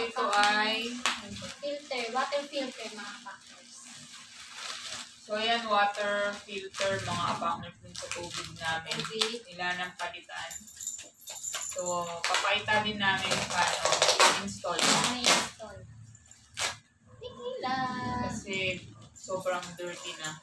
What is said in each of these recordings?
ito ay filter, water filter mga partners. So, ayan, water filter mga partners dun sa tubig namin. Ilan ang palitan. So, papakita din namin paano install. Install. Tingila. Kasi sobrang dirty na.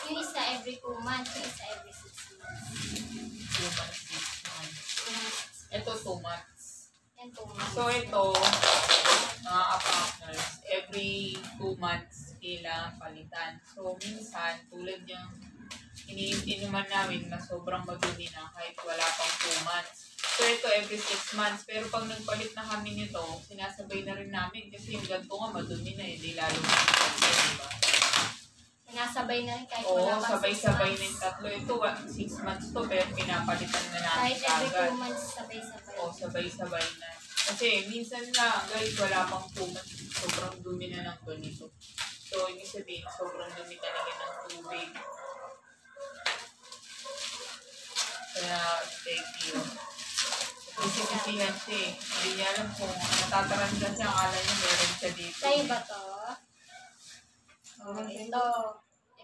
Yung isa every 2 months, yung isa every 6 months. 2 months, 6 months. Ito 2 months. Yan 2 months. So ito, mga partners, every 2 months kailangan palitan. So minsan, tulad yung iniinuman namin na sobrang madumi na kahit wala pang 2 months. So ito every 6 months. Pero pag nagpalit na kami nito, sinasabay na rin namin kasi yung ganito nga madumi na, hindi lalo na diba? Sinasabay na rin kahit Oo, wala pang sabay-sabay na yung tatlo. Ito, 6 months to, pero pinapalitan na natin kahit every agad. 2 months, sabay-sabay. Oo, sabay-sabay na. Kasi minsan na, guys, wala pang 2 months. Sobrang dumi na ng ganito. So, ibig sabihin, sobrang dumi talaga ng tubig. Kaya, thank you. Kasi-kasihan siya eh. Hindi niya alam kung natataranda siya. Akala niya meron siya dito. Sa'yo ba to?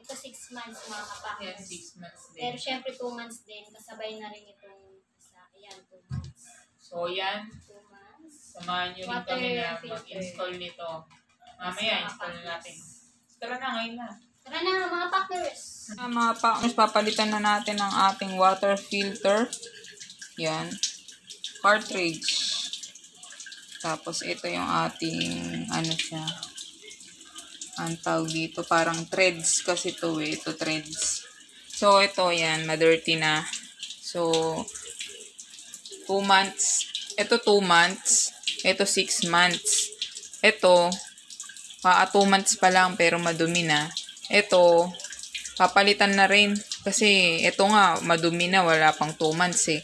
Ito 6 months mga kapatid. Yan, 6 months din. Pero syempre 2 months din. Kasabay na rin itong isa. Ayan, 2 months. So, yan. 2 months. Samahan nyo rin kami na mag-install nito. Mamaya, install natin. Tara na, ngayon na. Tara na mga partners. Mga partners, papalitan na natin ang ating water filter. Yan. Cartridge. Tapos, ito yung ating, ano siya, ang tawag dito, parang threads kasi ito eh. Ito threads. So, ito yan, ma-dirty na. So, 2 months. Ito 2 months. Ito 6 months. Ito, 2 months pa lang pero madumi na. Ito, papalitan na rin. Kasi ito nga, madumi na. Wala pang 2 months eh.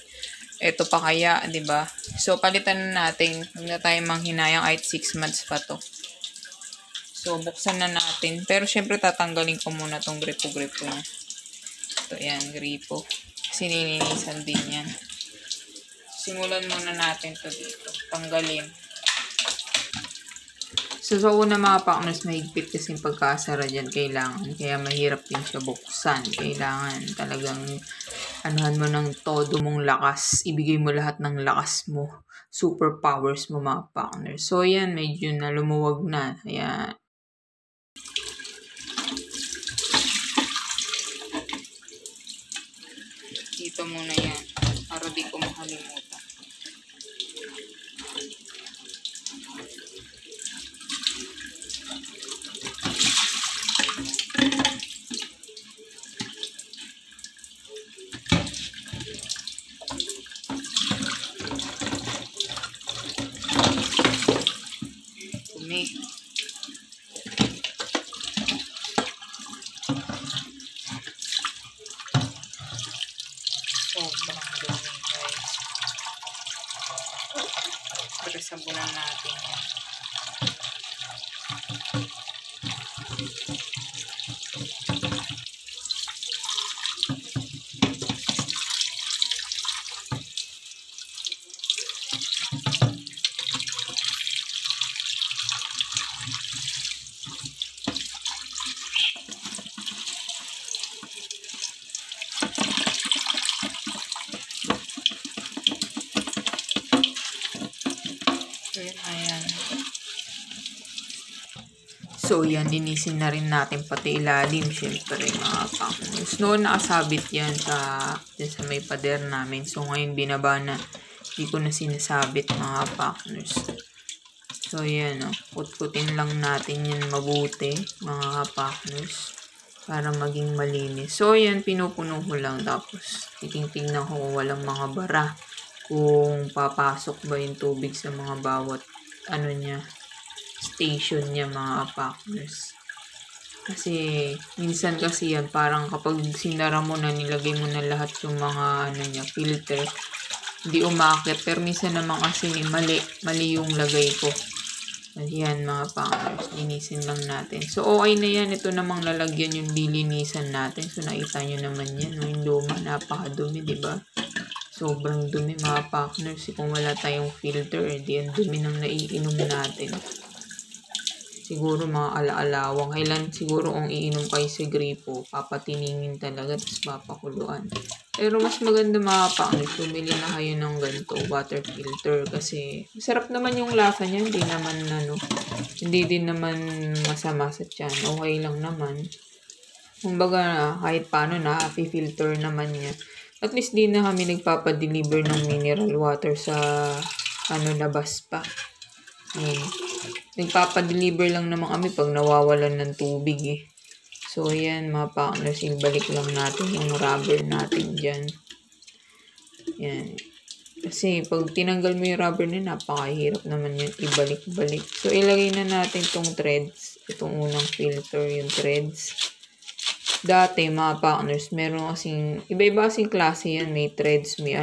Ito pa kaya, di ba? So, palitan na natin. Huwag na tayo manghinayang kahit 6 months pa to. So, buksan na natin. Pero, syempre, tatanggalin ko muna tong gripo-gripo niya. Ito, yan, gripo. Kasi nilinisan din yan. Simulan muna natin to dito. Tanggalin. So, sa una mga partners, mahigpit kasi yung pagkasara dyan. Kailangan. Kaya, mahirap din siya buksan. Kailangan talagang anuhan mo ng todo mong lakas. Ibigay mo lahat ng lakas mo. Superpowers mo mga partners. So, yan. Medyo na lumuwag na. Ayan. Dito muna yan. Para di ko makalimutan. Dumi. Sobrang dumi, guys. Pero sabunan natin yan. Ayan. So, yan. Linisin na rin natin pati ilalim. Siyempre, mga partners. Noon nakasabit yan dyan sa may pader namin. So, ngayon binaba na. Hindi ko na sinasabit, mga partners. So, yan. Kut-kutin lang natin yan mabuti, mga partners. para maging malinis. So, yan, pinupuno ko lang. Tapos, titingnan ko kung walang mga bara. Kung papasok ba yung tubig sa mga bawat, station niya, mga partners. Kasi, minsan kasi yan, parang kapag sinara mo na, nilagay mo na lahat yung mga, filter, hindi umakit. Pero minsan naman kasi, mali yung lagay ko. Ayan mga partners, linisin lang natin. So, okay na yan. Ito namang lalagyan yung lilinisan natin. So, nakita nyo naman yan. Yung luma, napakadumi, diba? Sobrang dumi mga partners. Kung wala tayong filter, di ang dumi nang naiinom natin. Siguro mga ala-alawang. Kailan siguro kung iinom kayo sa gripo, papatiningin talaga, tapos papakuluan. Pero mas maganda mga partners, bumili na kayo ng ganito, water filter. Kasi masarap naman yung lasa niya. Hindi din naman masama sa tiyan. Okay lang naman. Kumbaga, kahit paano na-filter naman niya. At least di na kami nagpapadeliver ng mineral water sa labas pa. Nagpapadeliver lang naman kami pag nawawalan ng tubig eh. So, ayan mga partners, ibalik lang natin yung rubber natin dyan. Yan. Kasi pag tinanggal mo yung rubber na, napakahirap naman yun ibalik-balik. So, ilagay na natin tong threads. Itong unang filter, yung threads. Dati, mga partners, meron kasing, iba-iba kasing klase yan. May threads, may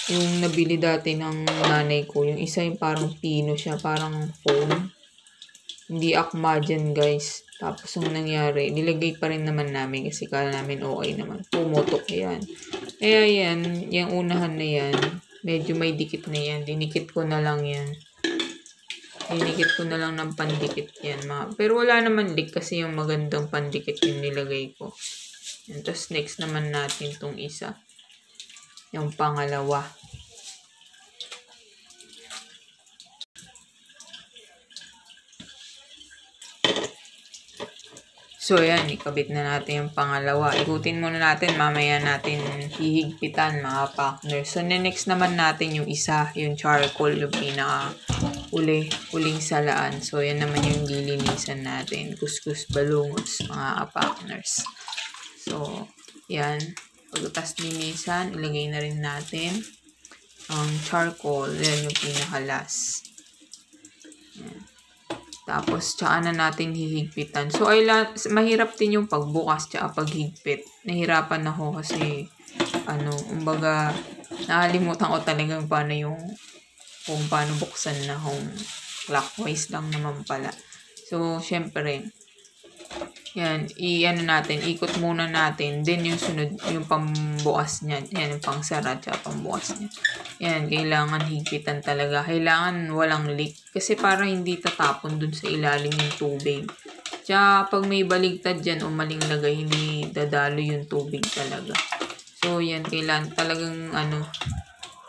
yung nabili dati ng nanay ko. Yung isa yung parang pino siya, parang foam. Hindi akma dyan, guys. Tapos, ang nangyari, nilagay pa rin naman namin kasi kala namin okay naman. Pumutok yan. Kaya yan, yung unahan na yan, medyo may dikit na yan. Dinikit ko na lang yan. Dinikit ko na lang ng pandikit yan. Pero wala naman leak kasi yung magandang pandikit yung nilagay ko. Yan. Tapos, next naman natin tong isa. Yung pangalawa. So, ayan, ikabit na natin yung pangalawa. Ikutin muna natin, mamaya natin hihigpitan mga partners. So, next naman natin yung isa, yung charcoal, yung huling salaan. So, yan naman yung lilinisan natin. Kuskus balungos, mga partners. So, yan. Pagkatas linisan, ilagay na rin natin ang charcoal. Yan yung pinakalas. Yan. Tapos, tsaka na natin hihigpitan. So, mahirap din yung pagbukas tsaka paghigpit. Nahirapan ako kasi, kumbaga, nakalimutan ko talagang kung paano buksan na kung clockwise lang naman pala. So, syempre, yan, ikot muna natin. Then, yung sunod, yung pambukas niya. Yan, yung pangsara tsaka pambukas niya. Yan, kailangan higpitan talaga. Kailangan walang leak. Kasi para hindi tatapon dun sa ilalim yung tubig. Tsaka, pag may baligtad dyan o maling lagay, hindi dadalo yung tubig talaga. So, yan, kailangan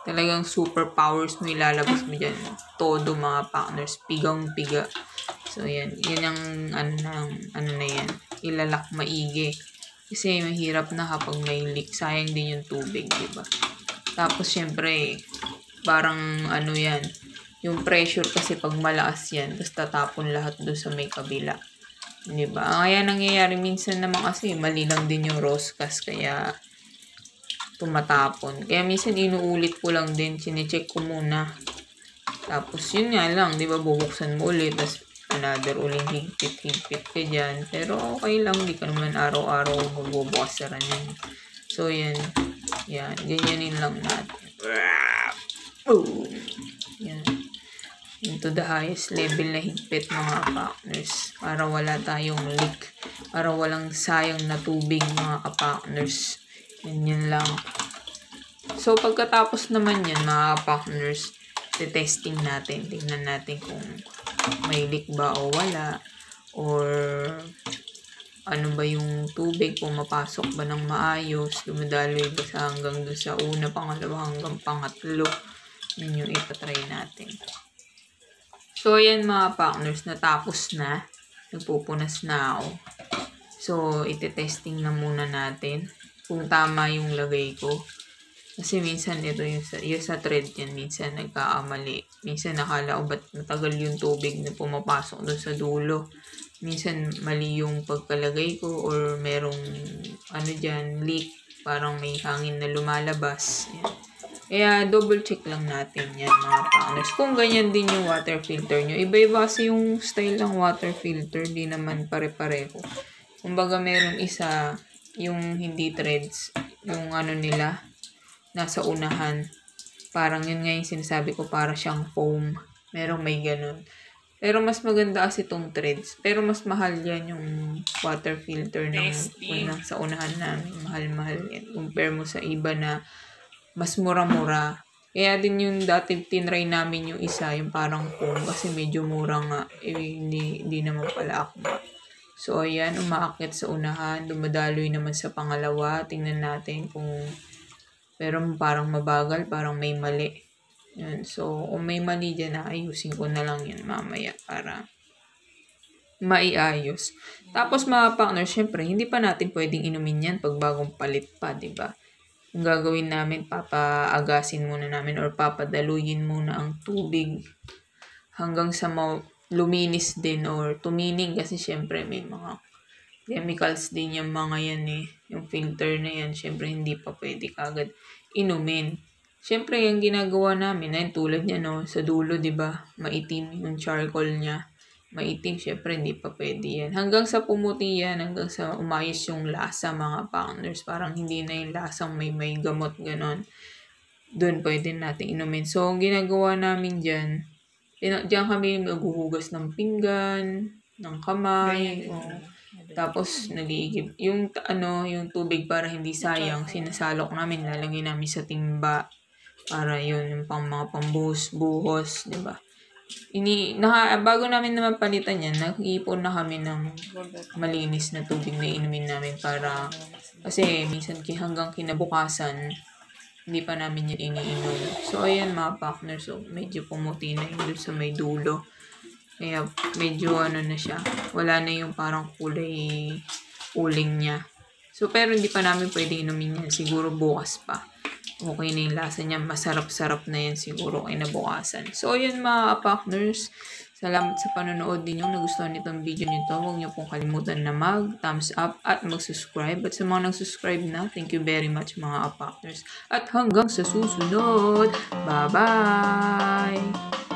talagang superpowers mo ilalabas mo dyan. Todo mga partners, pigang-piga. So, yan. Yan ang na yan. Ilalak maigi. Kasi mahirap na kapag may leak. Sayang din yung tubig, diba? Tapos, syempre, parang yan. Yung pressure kasi pag malakas yan, tapos tatapon lahat doon sa may kabila. Diba? Kaya nangyayari minsan naman kasi, mali lang din yung roscas. Kaya, tumatapon. Kaya minsan inuulit ko lang din. Chinecheck ko muna. Tapos, yun nga lang. Diba? Bubuksan mo ulit. Tapos, another uling higpit ka dyan. Pero okay lang, di ka naman araw-araw magbubukas sa ranyan. So, yan. Yan. Ganyanin lang natin. Boom! Yan. Into the highest level na higpit mga partners. Para wala tayong leak. Para walang sayang na tubig mga partners. Yan lang. So, pagkatapos naman yan mga partners, testing natin. Tingnan natin kung may leak ba o wala, or ano ba yung tubig, kung mapasok ba ng maayos, dumadaloy ba sa hanggang doon sa una, pangalawa hanggang pangatlo. Yun yung ipatry natin. So, ayan mga partners, natapos na. Nagpupunas na ako. So, ite-testing na muna natin kung tama yung lagay ko. Kasi minsan ito yung sa thread yan, minsan nagkaamali. Minsan nakala ko ba't matagal yung tubig na pumapasok doon sa dulo. minsan mali yung pagkalagay ko or merong ano dyan, leak. Parang may hangin na lumalabas. Yan. Kaya double check lang natin yan mga partners. Kung ganyan din yung water filter nyo. Iba-iba kasi yung style ng water filter. Di naman pare-pareho. Kumbaga meron isa yung hindi threads. Yung ano nila nasa unahan. Parang yun nga yung sinasabi ko, para siyang foam. Merong may ganun. Pero mas maganda kasi itong threads. Pero mas mahal yan yung water filter ng sa unahan namin. Mahal-mahal yan. Compare mo sa iba na mas mura-mura. Kaya din yung dati tinry namin yung isa, yung parang foam. Kasi medyo mura nga. Hindi naman pala akma. So, ayan. Umaakyat sa unahan. Dumadaloy naman sa pangalawa. Tingnan natin kung pero parang mabagal, parang may mali. Yan. So, kung may mali dyan, ayusin ko na lang yan mamaya para maiayos. Tapos mga partners, syempre, hindi pa natin pwedeng inumin yan pag bagong palit pa, diba? Yung gagawin namin, papaagasin muna namin or papadaluyin muna ang tubig hanggang sa luminis din or tumining kasi syempre may mga chemicals din yung mga yan eh. Yung filter na yan, syempre hindi pa pwede kagad inumin. Syempre yung ginagawa namin, ayun tulad niya no, sa dulo 'di ba? Maitim yung charcoal niya. Maitim, syempre hindi pa pwede yan. Hanggang sa pumuti yan, hanggang sa umayos yung lasa mga partners. Parang hindi na yung lasang may gamot ganon. Doon pwede natin inumin. So, ang ginagawa namin dyan kami maghuhugas ng pinggan, ng kamay, tapos nag-iigib. Yung tubig para hindi sayang, sinasalok namin, lalagay namin sa timba para yun, yung mga pambuhos, di ba? Bago namin naman palitan yan, nag-iipon na kami ng malinis na tubig na inumin namin para, kasi minsan hanggang kinabukasan, hindi pa namin yan iniinom. So, ayan mga partners, so medyo pumuti na yun sa may dulo. Kaya medyo na siya. Wala na yung parang kulay uling niya. So, pero hindi pa namin pwede inumin yan. Siguro bukas pa. Okay na yung lasa niya. Masarap-sarap na yan siguro kinabukasan. So, ayan mga partners. Salamat sa panonood din yung nagustuhan nitong video nito. Huwag niyo pong kalimutan na mag-thumbs up at mag-subscribe. At sa mga nag-subscribe na, thank you very much mga partners. At hanggang sa susunod. Bye-bye!